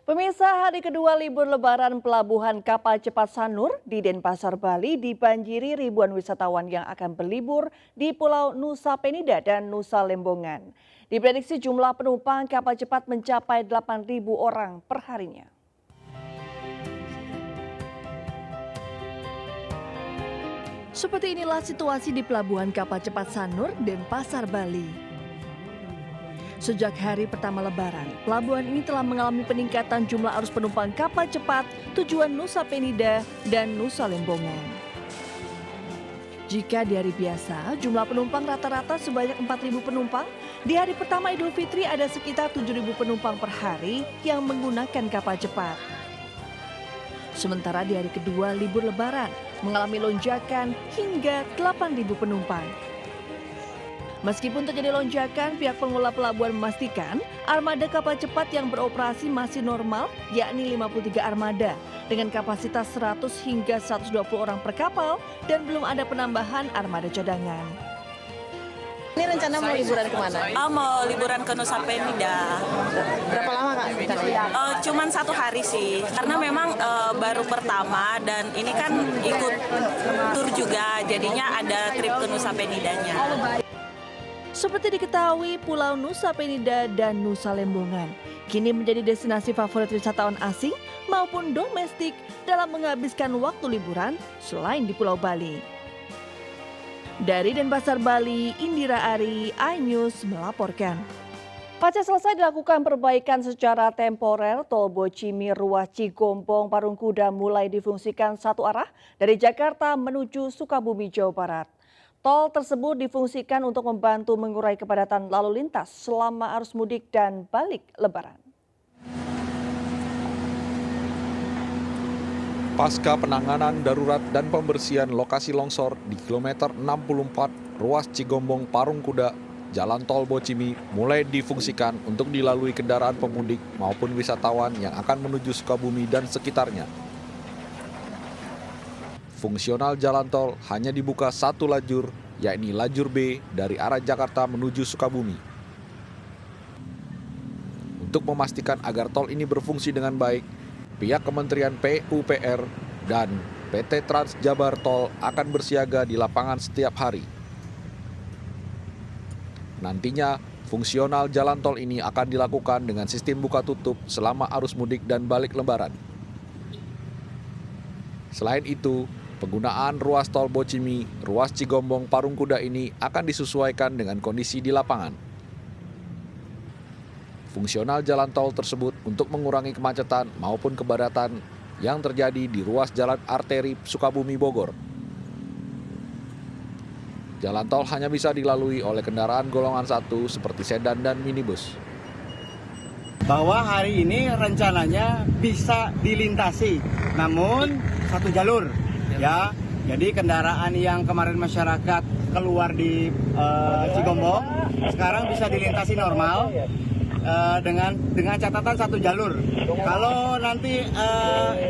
Pemirsa, hari kedua libur lebaran pelabuhan kapal cepat Sanur di Denpasar, Bali dibanjiri ribuan wisatawan yang akan berlibur di Pulau Nusa Penida dan Nusa Lembongan. Diprediksi jumlah penumpang kapal cepat mencapai 8.000 orang per harinya. Seperti inilah situasi di pelabuhan kapal cepat Sanur, Denpasar, Bali. Sejak hari pertama lebaran, pelabuhan ini telah mengalami peningkatan jumlah arus penumpang kapal cepat tujuan Nusa Penida dan Nusa Lembongan. Jika di hari biasa, jumlah penumpang rata-rata sebanyak 4.000 penumpang, di hari pertama Idul Fitri ada sekitar 7.000 penumpang per hari yang menggunakan kapal cepat. Sementara di hari kedua libur lebaran, mengalami lonjakan hingga 8.000 penumpang. Meskipun terjadi lonjakan, pihak pengelola pelabuhan memastikan armada kapal cepat yang beroperasi masih normal, yakni 53 armada dengan kapasitas 100 hingga 120 orang per kapal dan belum ada penambahan armada cadangan. Ini rencana mau liburan kemana? Mau liburan ke Nusa Penida. Berapa lama Kak? Cuman 1 hari sih, karena memang baru pertama dan ini kan ikut tur juga, jadinya ada trip ke Nusa Penidanya. Seperti diketahui, Pulau Nusa Penida dan Nusa Lembongan kini menjadi destinasi favorit wisatawan asing maupun domestik dalam menghabiskan waktu liburan selain di Pulau Bali. Dari Denpasar, Bali, Indira Ari, iNews melaporkan. Pasca selesai dilakukan perbaikan secara temporer, Tol Bocimi ruas Cigombong Parungkuda mulai difungsikan satu arah dari Jakarta menuju Sukabumi, Jawa Barat. Tol tersebut difungsikan untuk membantu mengurai kepadatan lalu lintas selama arus mudik dan balik lebaran. Pasca penanganan darurat dan pembersihan lokasi longsor di kilometer 64 ruas Cigombong Parungkuda, Jalan Tol Bocimi mulai difungsikan untuk dilalui kendaraan pemudik maupun wisatawan yang akan menuju Sukabumi dan sekitarnya. Fungsional jalan tol hanya dibuka satu lajur, yakni lajur B dari arah Jakarta menuju Sukabumi. Untuk memastikan agar tol ini berfungsi dengan baik, pihak Kementerian PUPR dan PT Trans Jabar Tol akan bersiaga di lapangan setiap hari. Nantinya, fungsional jalan tol ini akan dilakukan dengan sistem buka tutup selama arus mudik dan balik lebaran. Selain itu, penggunaan ruas tol Bocimi, ruas Cigombong Parungkuda ini akan disesuaikan dengan kondisi di lapangan. Fungsional jalan tol tersebut untuk mengurangi kemacetan maupun kepadatan yang terjadi di ruas jalan arteri Sukabumi Bogor. Jalan tol hanya bisa dilalui oleh kendaraan golongan 1 seperti sedan dan minibus. Bahwa hari ini rencananya bisa dilintasi, namun satu jalur. Ya, jadi kendaraan yang kemarin masyarakat keluar di Cigombong sekarang bisa dilintasi normal dengan catatan satu jalur. Kalau nanti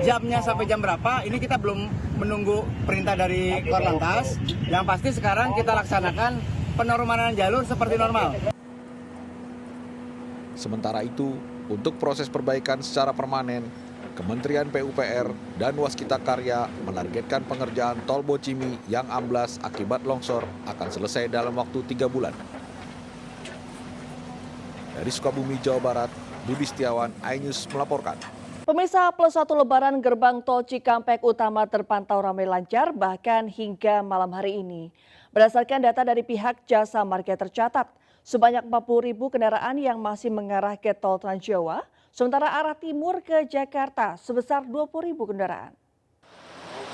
jamnya sampai jam berapa, ini kita belum menunggu perintah dari Korlantas. Yang pasti sekarang kita laksanakan penormalan jalur seperti normal. Sementara itu, untuk proses perbaikan secara permanen, Kementerian PUPR dan Waskita Karya menargetkan pengerjaan tol Bocimi yang amblas akibat longsor akan selesai dalam waktu 3 bulan. Dari Sukabumi, Jawa Barat, Budi Setiawan, iNews melaporkan. Pemirsa, +1 lebaran gerbang tol Cikampek Utama terpantau ramai lancar bahkan hingga malam hari ini. Berdasarkan data dari pihak Jasa Marga tercatat, sebanyak 40.000 kendaraan yang masih mengarah ke tol Trans Jawa, sementara arah timur ke Jakarta sebesar 20.000 kendaraan.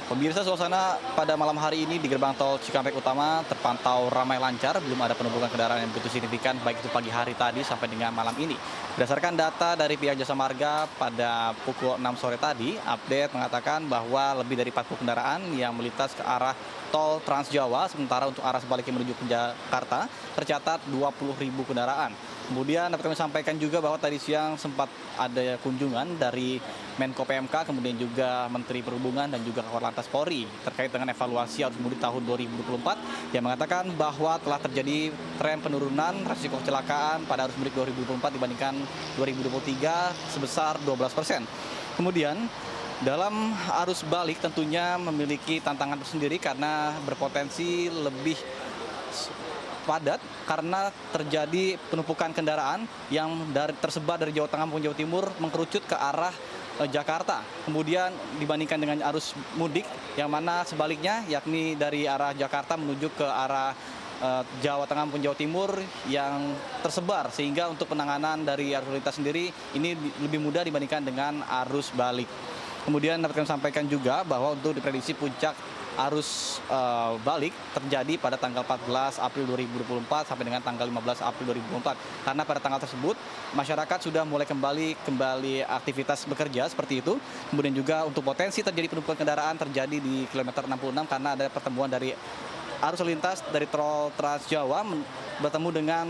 Pemirsa, suasana pada malam hari ini di gerbang tol Cikampek Utama terpantau ramai lancar, belum ada penumpukan kendaraan yang begitu signifikan baik itu pagi hari tadi sampai dengan malam ini. Berdasarkan data dari pihak Jasa Marga pada pukul 6 sore tadi, update mengatakan bahwa lebih dari 40 kendaraan yang melintas ke arah tol Trans Jawa, sementara untuk arah sebaliknya menuju ke Jakarta tercatat 20.000 kendaraan. Kemudian dapat kami sampaikan juga bahwa tadi siang sempat ada kunjungan dari Menko PMK, kemudian juga Menteri Perhubungan dan juga Kakor Lantas Polri terkait dengan evaluasi arus mudik tahun 2024 yang mengatakan bahwa telah terjadi tren penurunan resiko kecelakaan pada arus mudik 2024 dibandingkan 2023 sebesar 12%. Kemudian dalam arus balik tentunya memiliki tantangan tersendiri karena berpotensi lebih padat karena terjadi penumpukan kendaraan yang tersebar dari Jawa Tengah maupun Jawa Timur mengkerucut ke arah Jakarta. Kemudian dibandingkan dengan arus mudik yang mana sebaliknya yakni dari arah Jakarta menuju ke arah Jawa Tengah maupun Jawa Timur yang tersebar, sehingga untuk penanganan dari arus lalu lintas sendiri ini lebih mudah dibandingkan dengan arus balik. Kemudian dapat kami sampaikan juga bahwa untuk diprediksi puncak arus balik terjadi pada tanggal 14 April 2024 sampai dengan tanggal 15 April 2024. Karena pada tanggal tersebut masyarakat sudah mulai kembali aktivitas bekerja seperti itu. Kemudian juga untuk potensi terjadi penumpukan kendaraan terjadi di kilometer 66 karena ada pertemuan dari arus lalu lintas dari tol Trans Jawa bertemu dengan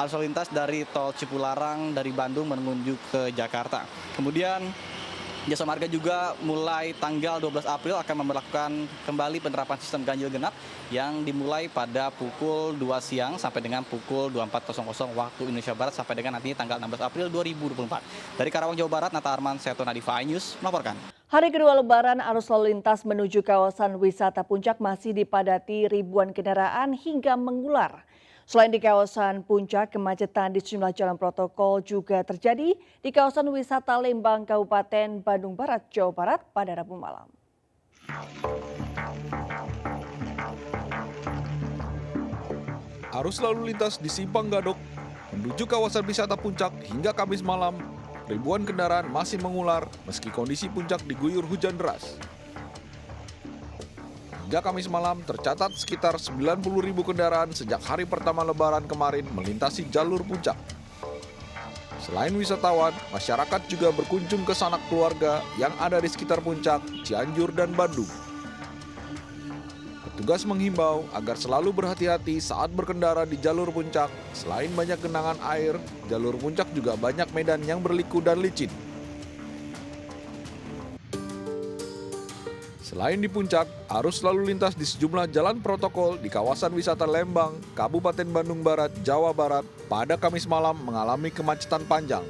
arus lalu lintas dari tol Cipularang dari Bandung menuju ke Jakarta. Kemudian Jasa Marga juga mulai tanggal 12 April akan memperlakukan kembali penerapan sistem ganjil genap yang dimulai pada pukul 2 siang sampai dengan pukul 24.00 waktu Indonesia Barat sampai dengan nanti tanggal 16 April 2024. Dari Karawang, Jawa Barat, Nata Arman, Seto Nadifa iNews melaporkan. Hari kedua Lebaran, arus lalu lintas menuju kawasan wisata Puncak masih dipadati ribuan kendaraan hingga mengular. Selain di kawasan Puncak, kemacetan di sejumlah jalan protokol juga terjadi di kawasan wisata Lembang, Kabupaten Bandung Barat, Jawa Barat pada Rabu malam. Arus lalu lintas di Simpang Gadok menuju kawasan wisata Puncak hingga Kamis malam, ribuan kendaraan masih mengular meski kondisi Puncak diguyur hujan deras. Hingga Kamis malam tercatat sekitar 90.000 kendaraan sejak hari pertama Lebaran kemarin melintasi jalur Puncak. Selain wisatawan, masyarakat juga berkunjung ke sanak keluarga yang ada di sekitar Puncak, Cianjur, dan Bandung. Petugas menghimbau agar selalu berhati-hati saat berkendara di jalur Puncak. Selain banyak genangan air, jalur Puncak juga banyak medan yang berliku dan licin. Selain di Puncak, arus lalu lintas di sejumlah jalan protokol di kawasan wisata Lembang, Kabupaten Bandung Barat, Jawa Barat pada Kamis malam mengalami kemacetan panjang.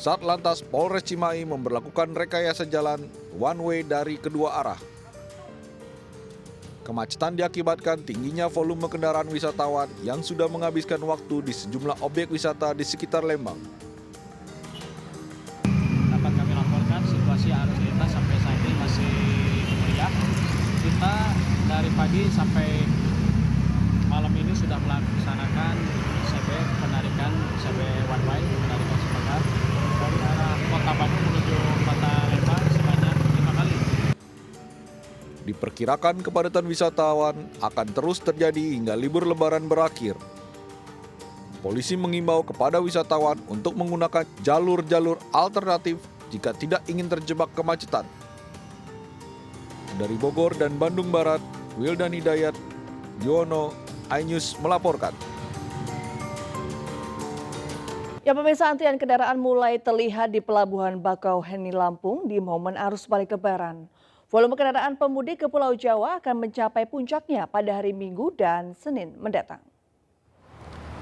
Satlantas Polres Cimahi memberlakukan rekayasa jalan one way dari kedua arah. Kemacetan diakibatkan tingginya volume kendaraan wisatawan yang sudah menghabiskan waktu di sejumlah objek wisata di sekitar Lembang. Dapat kami laporkan situasi arus lintas sampai saat ini masih meriah. Kita dari pagi sampai malam ini sudah melaksanakan CB penarikan CB one way penarikan sepakat dari arah Kota Bandung menuju Kota Lembang sebanyak 5 kali. Diperkirakan kepadatan wisatawan akan terus terjadi hingga libur Lebaran berakhir. Polisi mengimbau kepada wisatawan untuk menggunakan jalur-jalur alternatif jika tidak ingin terjebak kemacetan. Dari Bogor dan Bandung Barat, Wildan Hidayat, Yono, iNews melaporkan. Ya, pemirsa, antrian kendaraan mulai terlihat di Pelabuhan Bakauheni Lampung di momen arus balik Lebaran. Volume kendaraan pemudik ke Pulau Jawa akan mencapai puncaknya pada hari Minggu dan Senin mendatang.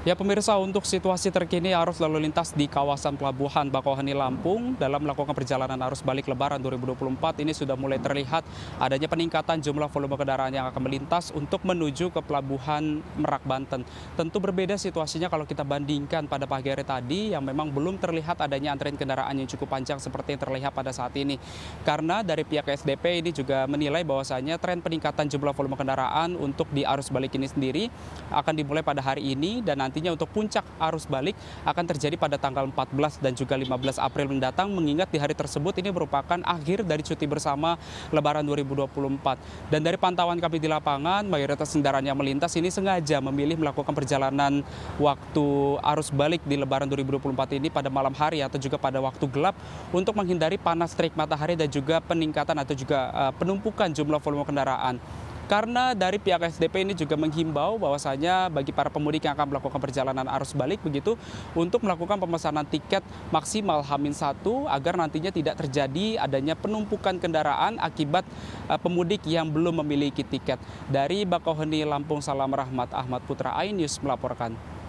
Ya pemirsa, untuk situasi terkini arus lalu lintas di kawasan Pelabuhan Bakauheni Lampung dalam melakukan perjalanan arus balik Lebaran 2024 ini sudah mulai terlihat adanya peningkatan jumlah volume kendaraan yang akan melintas untuk menuju ke Pelabuhan Merak, Banten. Tentu berbeda situasinya kalau kita bandingkan pada pagi hari tadi yang memang belum terlihat adanya antrian kendaraan yang cukup panjang seperti yang terlihat pada saat ini. Karena dari pihak SDP ini juga menilai bahwasanya tren peningkatan jumlah volume kendaraan untuk di arus balik ini sendiri akan dimulai pada hari ini dan nantinya untuk puncak arus balik akan terjadi pada tanggal 14 dan juga 15 April mendatang, mengingat di hari tersebut ini merupakan akhir dari cuti bersama Lebaran 2024. Dan dari pantauan kami di lapangan, mayoritas kendaraan yang melintas ini sengaja memilih melakukan perjalanan waktu arus balik di Lebaran 2024 ini pada malam hari atau juga pada waktu gelap untuk menghindari panas terik matahari dan juga peningkatan atau juga penumpukan jumlah volume kendaraan. Karena dari pihak SDP ini juga menghimbau bahwasanya bagi para pemudik yang akan melakukan perjalanan arus balik begitu untuk melakukan pemesanan tiket maksimal H-1 agar nantinya tidak terjadi adanya penumpukan kendaraan akibat pemudik yang belum memiliki tiket. Dari Bakauheni, Lampung, Salam Rahmat, Ahmad Putra, iNews melaporkan.